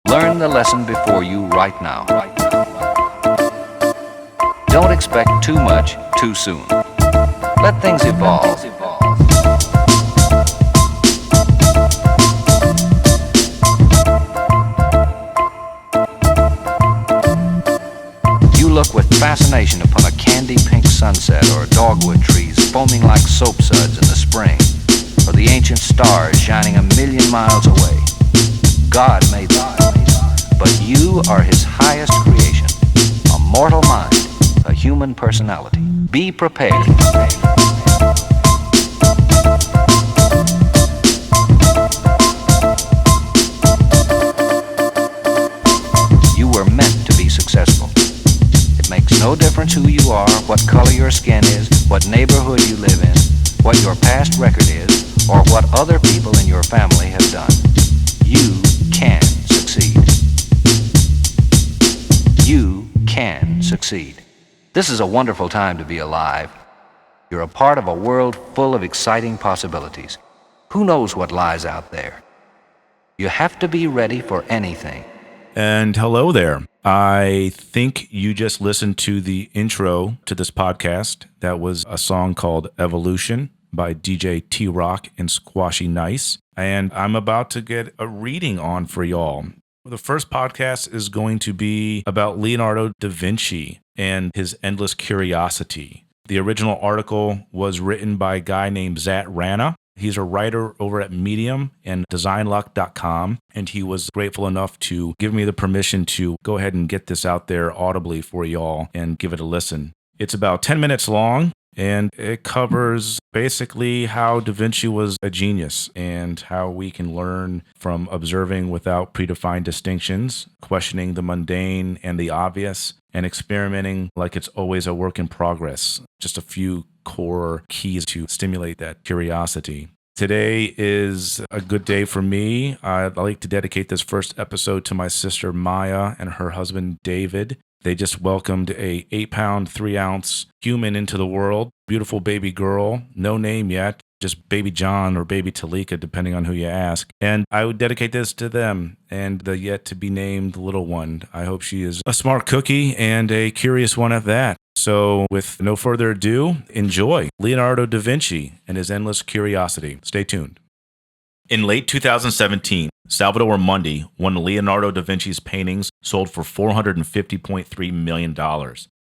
Learn the lesson before you right now. Don't expect too much too soon. Let things evolve. You look with fascination upon a candy pink sunset, or dogwood trees foaming like soap suds in the spring, or the ancient stars shining a million miles away. God made them, but you are His highest creation, a mortal mind, a human personality. Be prepared. You were meant to be successful. It makes no difference who you are, what color your skin is, what neighborhood you live in, what your past record is, or what other people in your family have done. You can succeed. You can succeed. This is a wonderful time to be alive. You're a part of a world full of exciting possibilities. Who knows what lies out there? You have to be ready for anything. And hello there. I think you just listened to the intro to this podcast. That was a song called Evolution by DJ T-Rock and Squashy Nice. And I'm about to get a reading on for y'all. The first podcast is going to be about Leonardo da Vinci and his endless curiosity. The original article was written by a guy named Zat Rana. He's a writer over at Medium and designluck.com, and he was grateful enough to give me the permission to go ahead and get this out there audibly for y'all and give it a listen. It's about 10 minutes long, and it covers basically how Da Vinci was a genius and how we can learn from observing without predefined distinctions, questioning the mundane and the obvious, and experimenting like it's always a work in progress. Just a few core keys to stimulate that curiosity. Today is a good day for me. I'd like to dedicate this first episode to my sister Maya and her husband David. They just welcomed a 8-pound, 3-ounce human into the world. Beautiful baby girl, no name yet, just baby John or baby Talika, depending on who you ask. And I would dedicate this to them and the yet to be named little one. I hope she is a smart cookie and a curious one at that. So with no further ado, enjoy Leonardo da Vinci and his endless curiosity. Stay tuned. In late 2017, Salvador Mundi, one of Leonardo da Vinci's paintings, sold for $450.3 million.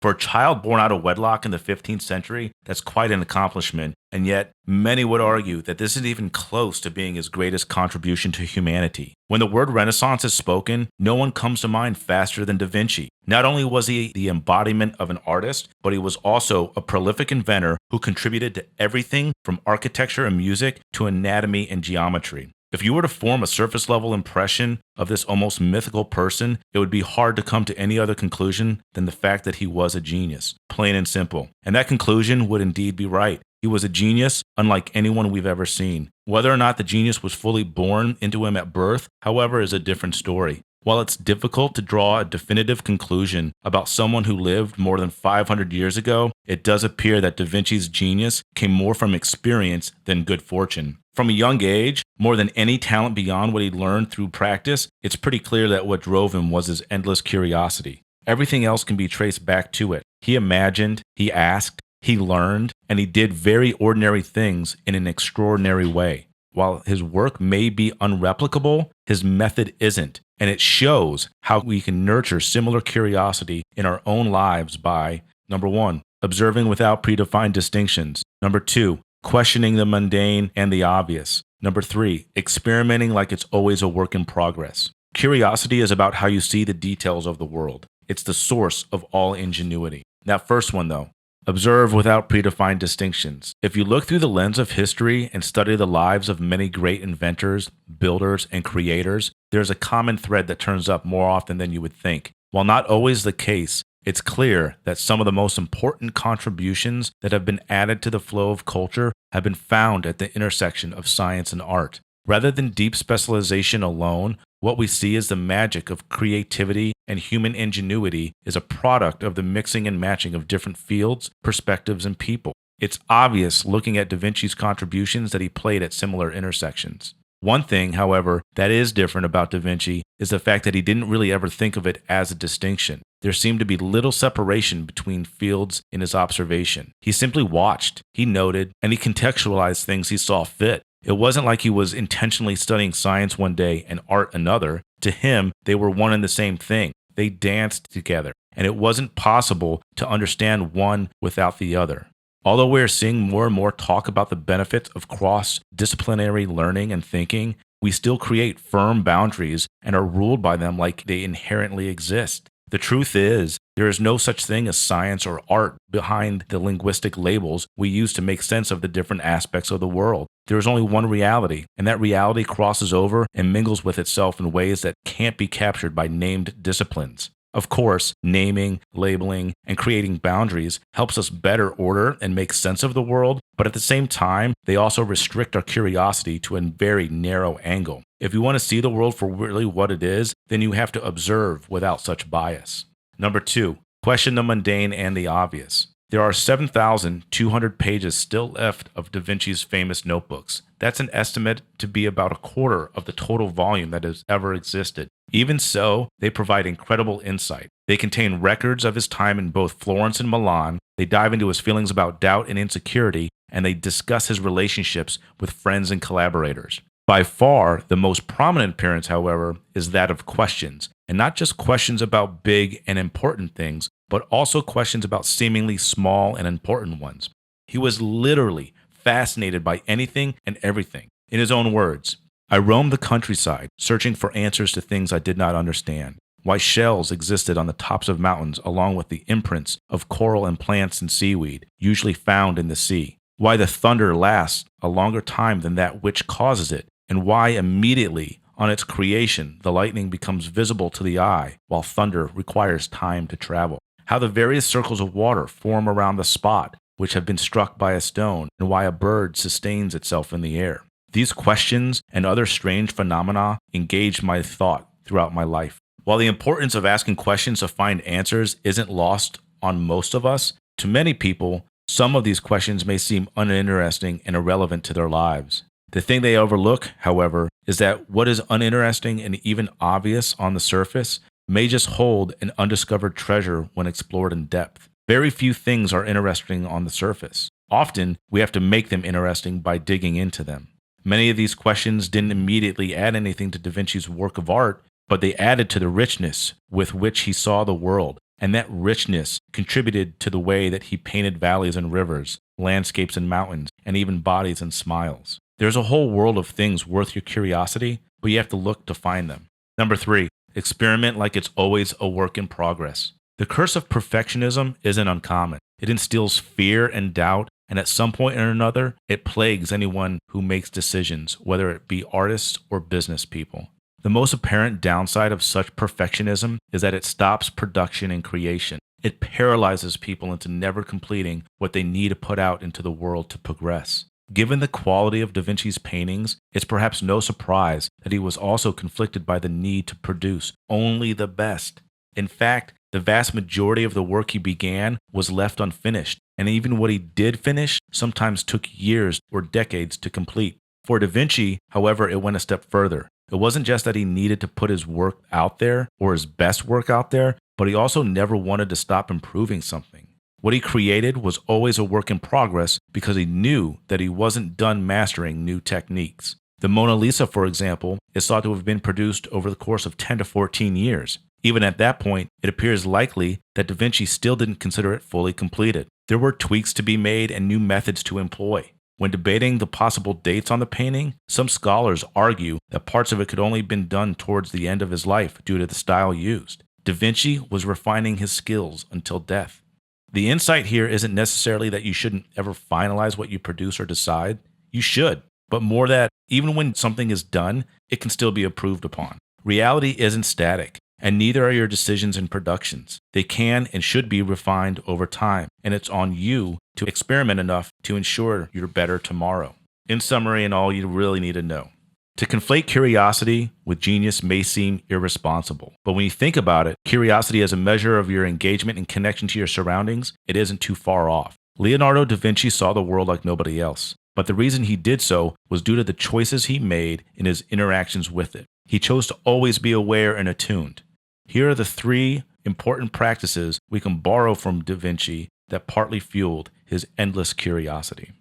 For a child born out of wedlock in the 15th century, that's quite an accomplishment, and yet many would argue that this isn't even close to being his greatest contribution to humanity. When the word Renaissance is spoken, no one comes to mind faster than Da Vinci. Not only was he the embodiment of an artist, but he was also a prolific inventor who contributed to everything from architecture and music to anatomy and geometry. If you were to form a surface-level impression of this almost mythical person, it would be hard to come to any other conclusion than the fact that he was a genius, plain and simple. And that conclusion would indeed be right. He was a genius unlike anyone we've ever seen. Whether or not the genius was fully born into him at birth, however, is a different story. While it's difficult to draw a definitive conclusion about someone who lived more than 500 years ago, it does appear that Da Vinci's genius came more from experience than good fortune. From a young age, more than any talent beyond what he learned through practice, it's pretty clear that what drove him was his endless curiosity. Everything else can be traced back to it. He imagined, he asked, he learned, and he did very ordinary things in an extraordinary way. While his work may be unreplicable, his method isn't, and it shows how we can nurture similar curiosity in our own lives by, number 1, observing without predefined distinctions. Number 2, questioning the mundane and the obvious. Number 3, experimenting like it's always a work in progress. Curiosity is about how you see the details of the world. It's the source of all ingenuity. That first one, though, observe without predefined distinctions. If you look through the lens of history and study the lives of many great inventors, builders, and creators, there's a common thread that turns up more often than you would think. While not always the case, it's clear that some of the most important contributions that have been added to the flow of culture have been found at the intersection of science and art. Rather than deep specialization alone, what we see is the magic of creativity and human ingenuity is a product of the mixing and matching of different fields, perspectives, and people. It's obvious looking at Da Vinci's contributions that he played at similar intersections. One thing, however, that is different about Da Vinci is the fact that he didn't really ever think of it as a distinction. There seemed to be little separation between fields in his observation. He simply watched, he noted, and he contextualized things he saw fit. It wasn't like he was intentionally studying science one day and art another. To him, they were one and the same thing. They danced together, and it wasn't possible to understand one without the other. Although we are seeing more and more talk about the benefits of cross-disciplinary learning and thinking, we still create firm boundaries and are ruled by them like they inherently exist. The truth is, there is no such thing as science or art behind the linguistic labels we use to make sense of the different aspects of the world. There is only one reality, and that reality crosses over and mingles with itself in ways that can't be captured by named disciplines. Of course, naming, labeling, and creating boundaries helps us better order and make sense of the world, but at the same time, they also restrict our curiosity to a very narrow angle. If you want to see the world for really what it is, then you have to observe without such bias. Number 2, question the mundane and the obvious. There are 7,200 pages still left of Da Vinci's famous notebooks. That's an estimate to be about a quarter of the total volume that has ever existed. Even so, they provide incredible insight. They contain records of his time in both Florence and Milan. They dive into his feelings about doubt and insecurity, and they discuss his relationships with friends and collaborators. By far, the most prominent appearance, however, is that of questions, and not just questions about big and important things, but also questions about seemingly small and important ones. He was literally fascinated by anything and everything. In his own words, I roamed the countryside, searching for answers to things I did not understand. Why shells existed on the tops of mountains along with the imprints of coral and plants and seaweed, usually found in the sea. Why the thunder lasts a longer time than that which causes it, and why immediately on its creation the lightning becomes visible to the eye, while thunder requires time to travel. How the various circles of water form around the spot which have been struck by a stone, and why a bird sustains itself in the air. These questions and other strange phenomena engaged my thought throughout my life. While the importance of asking questions to find answers isn't lost on most of us, to many people, some of these questions may seem uninteresting and irrelevant to their lives. The thing they overlook, however, is that what is uninteresting and even obvious on the surface may just hold an undiscovered treasure when explored in depth. Very few things are interesting on the surface. Often, we have to make them interesting by digging into them. Many of these questions didn't immediately add anything to Da Vinci's work of art, but they added to the richness with which he saw the world, and that richness contributed to the way that he painted valleys and rivers, landscapes and mountains, and even bodies and smiles. There's a whole world of things worth your curiosity, but you have to look to find them. Number 3, experiment like it's always a work in progress. The curse of perfectionism isn't uncommon. It instills fear and doubt, and at some point or another, it plagues anyone who makes decisions, whether it be artists or business people. The most apparent downside of such perfectionism is that it stops production and creation. It paralyzes people into never completing what they need to put out into the world to progress. Given the quality of Da Vinci's paintings, it's perhaps no surprise that he was also conflicted by the need to produce only the best. In fact, the vast majority of the work he began was left unfinished, and even what he did finish sometimes took years or decades to complete. For Da Vinci, however, it went a step further. It wasn't just that he needed to put his work out there, or his best work out there, but he also never wanted to stop improving something. What he created was always a work in progress because he knew that he wasn't done mastering new techniques. The Mona Lisa, for example, is thought to have been produced over the course of 10 to 14 years. Even at that point, it appears likely that Da Vinci still didn't consider it fully completed. There were tweaks to be made and new methods to employ. When debating the possible dates on the painting, some scholars argue that parts of it could only have been done towards the end of his life due to the style used. Da Vinci was refining his skills until death. The insight here isn't necessarily that you shouldn't ever finalize what you produce or decide. You should, but more that even when something is done, it can still be improved upon. Reality isn't static, and neither are your decisions and productions. They can and should be refined over time, and it's on you to experiment enough to ensure you're better tomorrow. In summary, and all you really need to know. To conflate curiosity with genius may seem irresponsible, but when you think about it, curiosity as a measure of your engagement and connection to your surroundings, it isn't too far off. Leonardo da Vinci saw the world like nobody else. But the reason he did so was due to the choices he made in his interactions with it. He chose to always be aware and attuned. Here are the 3 important practices we can borrow from Da Vinci that partly fueled his endless curiosity.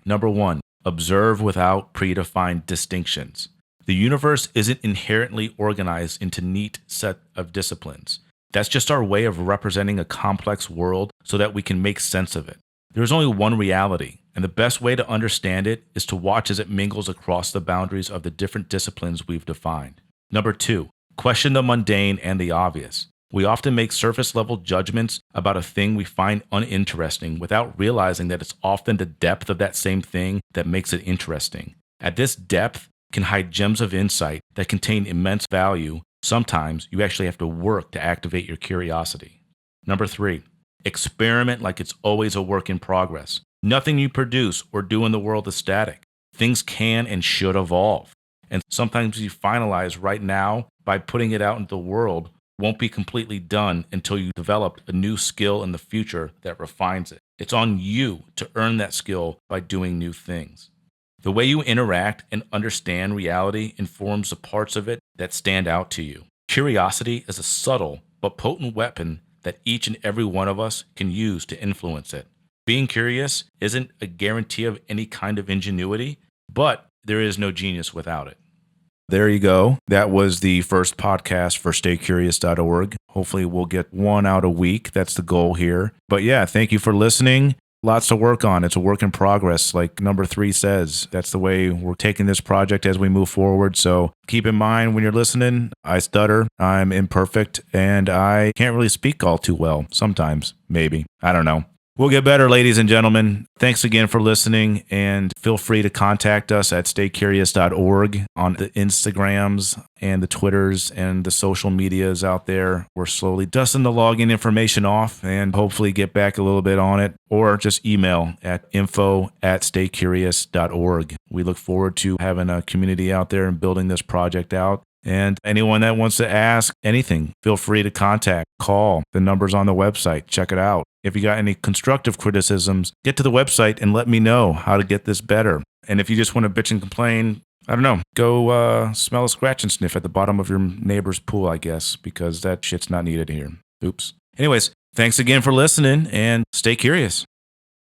Number 1, observe without predefined distinctions. The universe isn't inherently organized into neat set of disciplines. That's just our way of representing a complex world so that we can make sense of it. There is only one reality, and the best way to understand it is to watch as it mingles across the boundaries of the different disciplines we've defined. Number 2, question the mundane and the obvious. We often make surface-level judgments about a thing we find uninteresting without realizing that it's often the depth of that same thing that makes it interesting. At this depth can hide gems of insight that contain immense value. Sometimes you actually have to work to activate your curiosity. Number 3, experiment like it's always a work in progress. Nothing you produce or do in the world is static. Things can and should evolve. And sometimes you finalize right now by putting it out into the world won't be completely done until you develop a new skill in the future that refines it. It's on you to earn that skill by doing new things. The way you interact and understand reality informs the parts of it that stand out to you. Curiosity is a subtle but potent weapon that each and every one of us can use to influence it. Being curious isn't a guarantee of any kind of ingenuity, but there is no genius without it. There you go. That was the first podcast for staycurious.org. Hopefully we'll get one out a week. That's the goal here. But yeah, thank you for listening. Lots to work on. It's a work in progress, like number 3 says. That's the way we're taking this project as we move forward. So keep in mind when you're listening, I stutter, I'm imperfect, and I can't really speak all too well. Sometimes, maybe. I don't know. We'll get better, ladies and gentlemen. Thanks again for listening, and feel free to contact us at staycurious.org on the Instagrams and the Twitters and the social medias out there. We're slowly dusting the login information off and hopefully get back a little bit on it, or just email at info@staycurious.org. We look forward to having a community out there and building this project out. And anyone that wants to ask anything, feel free to contact, call. The number's on the website. Check it out. If you got any constructive criticisms, get to the website and let me know how to get this better. And if you just want to bitch and complain, I don't know, go smell a scratch and sniff at the bottom of your neighbor's pool, I guess, because that shit's not needed here. Oops. Anyways, thanks again for listening and stay curious.